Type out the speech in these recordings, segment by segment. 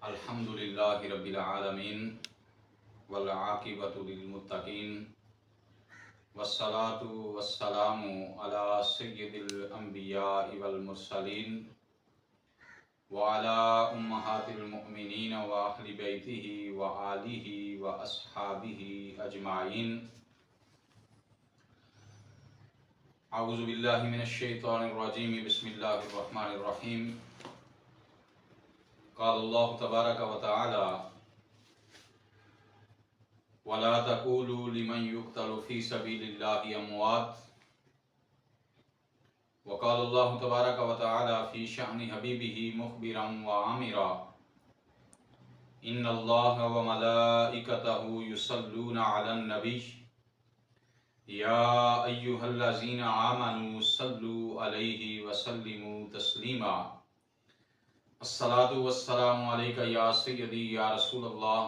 الحمد للہ رب العالمین والعاقبۃ للمتقین والصلاة والسلام علی سید الانبیاء والمرسلین وعلی امہات المؤمنین واہل بیتہ وآلہ واصحابہ اجمعین۔ اعوذ باللہ من الشیطان الرجیم، بسم اللہ الرحمن الرحیم۔ قال اللہ تبارک و تعالی وَلَا تَقُولُوا لِمَنْ يُقْتَلُ فِي سَبِيلِ اللَّهِ أَمْوَاتٌ۔ وقال اللہ تبارک و تعالی فی شأن حبیبہ مخبرا وعامرا ان اللہ وملائکتہ یصلون علی النبی یا ایہا الذین آمنوا صلوا علیہ وسلموا تسلیما۔ الصلاۃ والسلام علیک یا سیدی یا رسول اللہ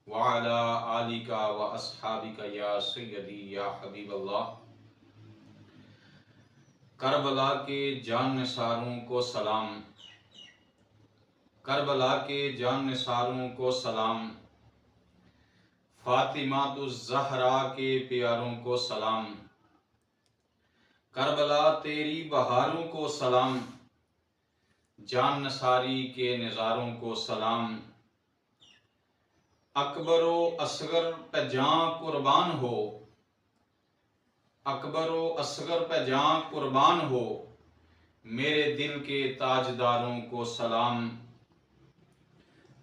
وعلی آلک واصحابک یا سیدی یا حبیب اللہ۔ کربلا کے جان نثاروں کو سلام، کربلا کے جان نثاروں کو سلام، فاطمہ الزہرا کے پیاروں کو سلام، کربلا تیری بہاروں کو سلام، جان نثاری کے نظاروں کو سلام۔ اکبر و اصغر پہ جاں قربان ہو، اکبر و اصغر پہ جاں قربان ہو، میرے دل کے تاجداروں کو سلام۔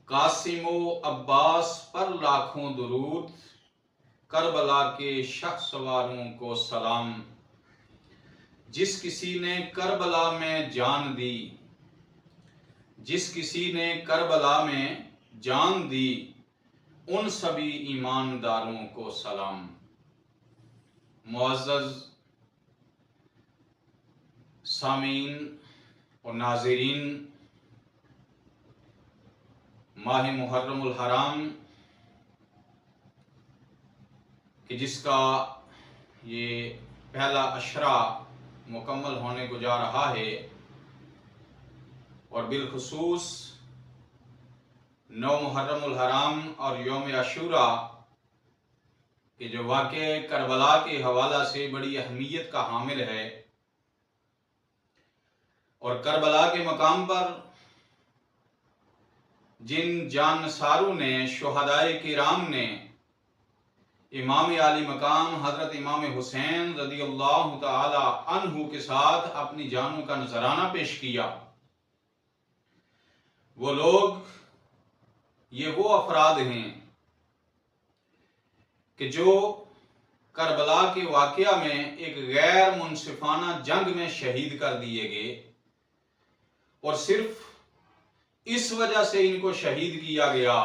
قاسم و عباس پر لاکھوں درود، کربلا کے شہسواروں کو سلام۔ جس کسی نے کربلا میں جان دی، جس کسی نے کربلا میں جان دی، ان سبھی ایمانداروں کو سلام۔ معزز سامعین اور ناظرین، ماہ محرم الحرام کہ جس کا یہ پہلا عشرہ مکمل ہونے کو جا رہا ہے، اور بالخصوص 9 محرم الحرام اور یوم عاشوراء کہ جو واقعہ کربلا کے حوالہ سے بڑی اہمیت کا حامل ہے، اور کربلا کے مقام پر جن جان نثاروں نے، شہدائے کرام نے امام عالی مقام حضرت امام حسین رضی اللہ تعالی عنہ کے ساتھ اپنی جانوں کا نذرانہ پیش کیا، وہ لوگ، یہ وہ افراد ہیں کہ جو کربلا کے واقعہ میں ایک غیر منصفانہ جنگ میں شہید کر دیے گئے، اور صرف اس وجہ سے ان کو شہید کیا گیا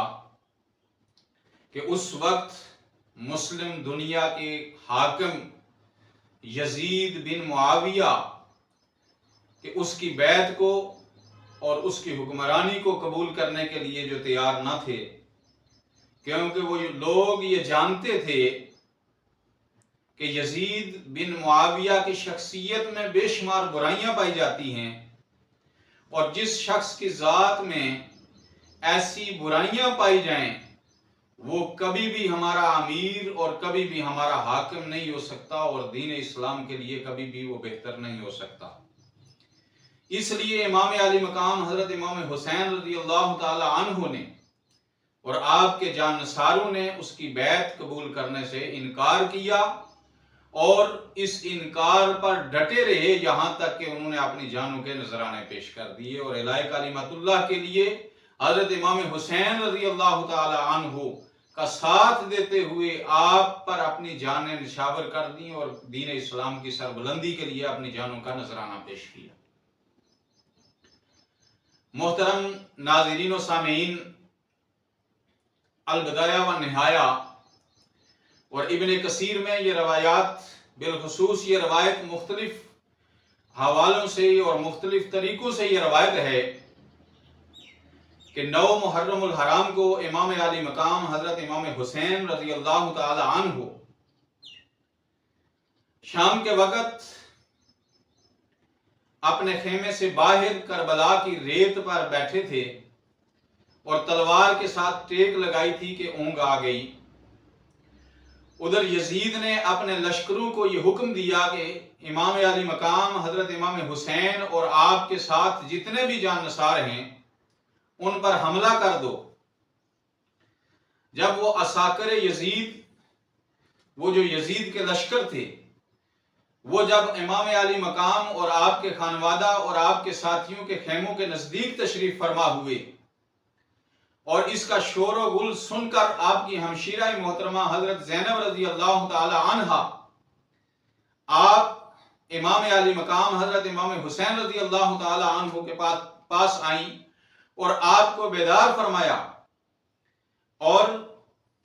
کہ اس وقت مسلم دنیا کے حاکم یزید بن معاویہ کہ اس کی بیعت کو اور اس کی حکمرانی کو قبول کرنے کے لیے جو تیار نہ تھے، کیونکہ وہ لوگ یہ جانتے تھے کہ یزید بن معاویہ کی شخصیت میں بے شمار برائیاں پائی جاتی ہیں، اور جس شخص کی ذات میں ایسی برائیاں پائی جائیں وہ کبھی بھی ہمارا امیر اور کبھی بھی ہمارا حاکم نہیں ہو سکتا، اور دین اسلام کے لیے کبھی بھی وہ بہتر نہیں ہو سکتا۔ اس لیے امام عالی مقام حضرت امام حسین رضی اللہ تعالی عنہ نے اور آپ کے جان نثاروں نے اس کی بیعت قبول کرنے سے انکار کیا، اور اس انکار پر ڈٹے رہے یہاں تک کہ انہوں نے اپنی جانوں کے نذرانے پیش کر دیے، اور اعلاء کلمت اللہ کے لیے حضرت امام حسین رضی اللہ تعالی عنہ کا ساتھ دیتے ہوئے آپ پر اپنی جانیں نشاور کر دیں، اور دین اسلام کی سربلندی کے لیے اپنی جانوں کا نذرانہ پیش کیا۔ محترم ناظرین و سامعین، البدایہ و نہایہ اور ابن کثیر میں یہ روایات، بالخصوص یہ روایت مختلف حوالوں سے اور مختلف طریقوں سے یہ روایت ہے کہ 9 محرم الحرام کو امام عالی مقام حضرت امام حسین رضی اللہ تعالی عنہ شام کے وقت اپنے خیمے سے باہر کربلا کی ریت پر بیٹھے تھے، اور تلوار کے ساتھ ٹیک لگائی تھی کہ اونگ آ گئی۔ ادھر یزید نے اپنے لشکروں کو یہ حکم دیا کہ امام علی مقام حضرت امام حسین اور آپ کے ساتھ جتنے بھی جان نثار ہیں ان پر حملہ کر دو۔ جب وہ عساکر یزید، وہ جو یزید کے لشکر تھے، وہ جب امام علی مقام اور آپ کے خانوادہ اور آپ کے ساتھیوں کے خیموں کے نزدیک تشریف فرما ہوئے اور اس کا شور و غل سن کر آپ کی ہمشیرہ محترمہ حضرت زینب رضی اللہ تعالی عنہا آپ امام علی مقام حضرت امام حسین رضی اللہ تعالی عنہ کے پاس آئیں اور آپ کو بیدار فرمایا اور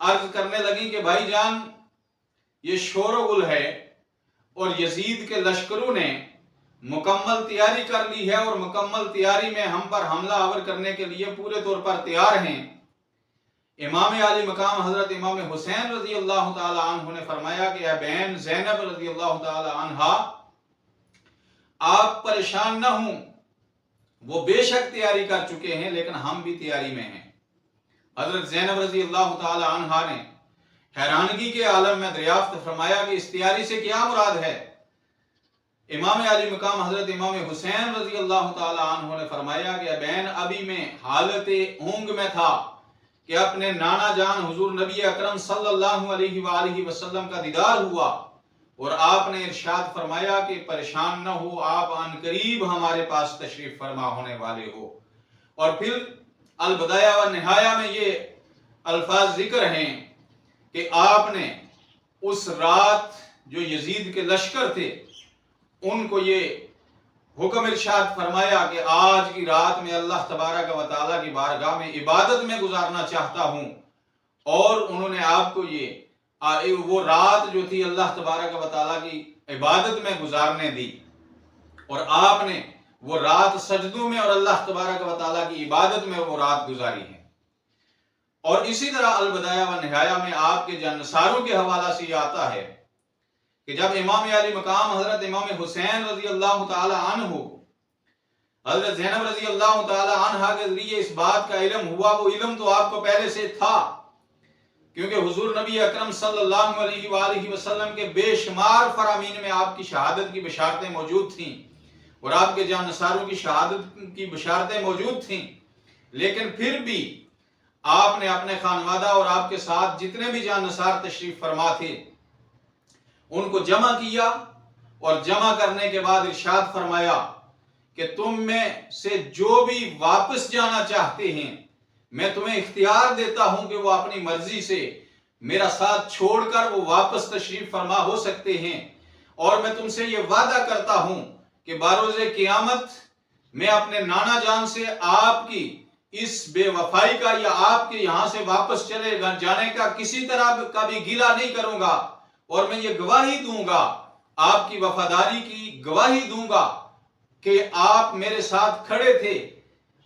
عرض کرنے لگیں کہ بھائی جان، یہ شور و غل ہے اور یزید کے لشکروں نے مکمل تیاری کر لی ہے اور مکمل تیاری میں ہم پر حملہ آور کرنے کے لیے پورے طور پر تیار ہیں۔ امام علی مقام حضرت امام حسین رضی اللہ تعالی عنہ نے فرمایا کہ اے بہن زینب رضی اللہ تعالی عنہا، آپ پریشان نہ ہوں، وہ بے شک تیاری کر چکے ہیں لیکن ہم بھی تیاری میں ہیں۔ حضرت زینب رضی اللہ تعالی عنہا نے حیرانگی کے عالم میں دریافت فرمایا کہ اس تیاری سے کیا مراد ہے؟ امام علی مقام حضرت امام حسین رضی اللہ تعالی عنہ نے فرمایا کہ بہن، ابھی میں حالت اونگ میں تھا کہ اپنے نانا جان حضور نبی اکرم صلی اللہ علیہ وآلہ وسلم کا دیدار ہوا اور آپ نے ارشاد فرمایا کہ پریشان نہ ہو، آپ عن قریب ہمارے پاس تشریف فرما ہونے والے ہو۔ اور پھر البدایہ و نہایہ میں یہ الفاظ ذکر ہیں کہ آپ نے اس رات جو یزید کے لشکر تھے ان کو یہ حکم ارشاد فرمایا کہ آج کی رات میں اللہ تبارک و تعالیٰ کی بارگاہ میں عبادت میں گزارنا چاہتا ہوں، اور انہوں نے آپ کو وہ رات جو تھی اللہ تبارک و تعالیٰ کی عبادت میں گزارنے دی، اور آپ نے وہ رات سجدوں میں اور اللہ تبارک و تعالیٰ کی عبادت میں وہ رات گزاری ہے۔ اور اسی طرح البدایہ و نہایہ میں آپ کے جانثاروں کے حوالہ سے یہ آتا ہے کہ جب امام علی مقام حضرت امام حسین رضی اللہ تعالی عنہ حضرت زینب رضی اللہ تعالی عنہ کے ذریعے اس بات کا علم ہوا، وہ علم تو آپ کو پہلے سے تھا کیونکہ حضور نبی اکرم صلی اللہ علیہ وآلہ وسلم کے بے شمار فرامین میں آپ کی شہادت کی بشارتیں موجود تھیں اور آپ کے جانثاروں کی شہادت کی بشارتیں موجود تھیں، لیکن پھر بھی آپ نے اپنے خانوادہ اور آپ کے ساتھ جتنے بھی جانثار تشریف فرما تھے ان کو جمع کیا، اور جمع کرنے کے بعد ارشاد فرمایا کہ تم میں سے جو بھی واپس جانا چاہتے ہیں میں تمہیں اختیار دیتا ہوں کہ وہ اپنی مرضی سے میرا ساتھ چھوڑ کر وہ واپس تشریف فرما ہو سکتے ہیں، اور میں تم سے یہ وعدہ کرتا ہوں کہ بروز قیامت میں اپنے نانا جان سے آپ کی اس بے وفائی کا یا آپ کے یہاں سے واپس چلے جانے کا کسی طرح کا بھی گیلہ نہیں کروں گا، اور میں یہ گواہی دوں گا، آپ کی وفاداری کی گواہی دوں گا کہ آپ میرے ساتھ کھڑے تھے،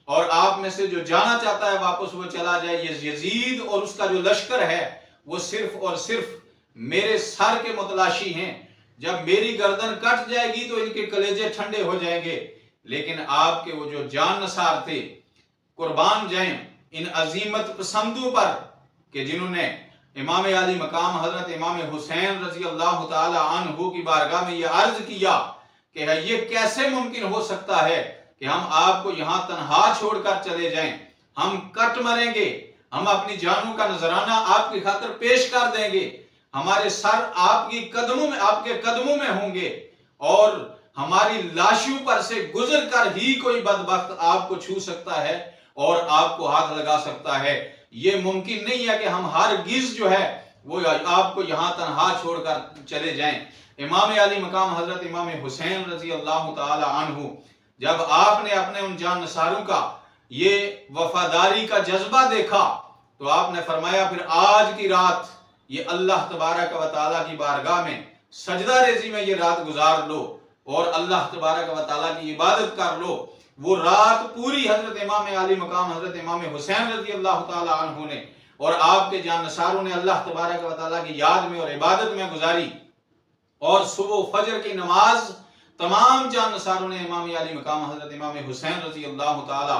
اور آپ میں سے جو جانا چاہتا ہے واپس وہ چلا جائے۔ یہ یزید اور اس کا جو لشکر ہے وہ صرف اور صرف میرے سر کے متلاشی ہیں، جب میری گردن کٹ جائے گی تو ان کے کلیجے ٹھنڈے ہو جائیں گے، لیکن آپ کے وہ جو جان نثار تھے قربان جائیں ان عظیمت پسندوں پر کہ جنہوں نے امام علی مقام حضرت امام حسین رضی اللہ تعالی عنہ کی بارگاہ میں یہ عرض کیا کہ یہ کیسے ممکن ہو سکتا ہے کہ ہم آپ کو یہاں تنہا چھوڑ کر چلے جائیں، ہم کٹ مریں گے، ہم اپنی جانوں کا نذرانہ آپ کی خاطر پیش کر دیں گے، ہمارے سر آپ کے قدموں میں ہوں گے، اور ہماری لاشوں پر سے گزر کر ہی کوئی بدبخت آپ کو چھو سکتا ہے اور آپ کو ہاتھ لگا سکتا ہے۔ یہ ممکن نہیں ہے کہ ہم ہرگز جو ہے وہ آپ کو یہاں تنہا چھوڑ کر چلے جائیں۔ امام علی مقام حضرت امام حسین رضی اللہ تعالی عنہ جب آپ نے اپنے ان جان نثاروں کا یہ وفاداری کا جذبہ دیکھا تو آپ نے فرمایا پھر آج کی رات یہ اللہ تبارک و تعالیٰ کی بارگاہ میں سجدہ ریزی میں یہ رات گزار لو اور اللہ تبارک و تعالیٰ کی عبادت کر لو۔ وہ رات پوری حضرت امام علی مقام حضرت امام حسین رضی اللہ تعالی عنہ نے اور آپ کے جانثاروں نے اللہ تبارک و تعالیٰ کی یاد میں اور عبادت میں گزاری، اور صبح فجر کی نماز تمام جانثاروں نے امام علی مقام حضرت امام حسین رضی اللہ تعالی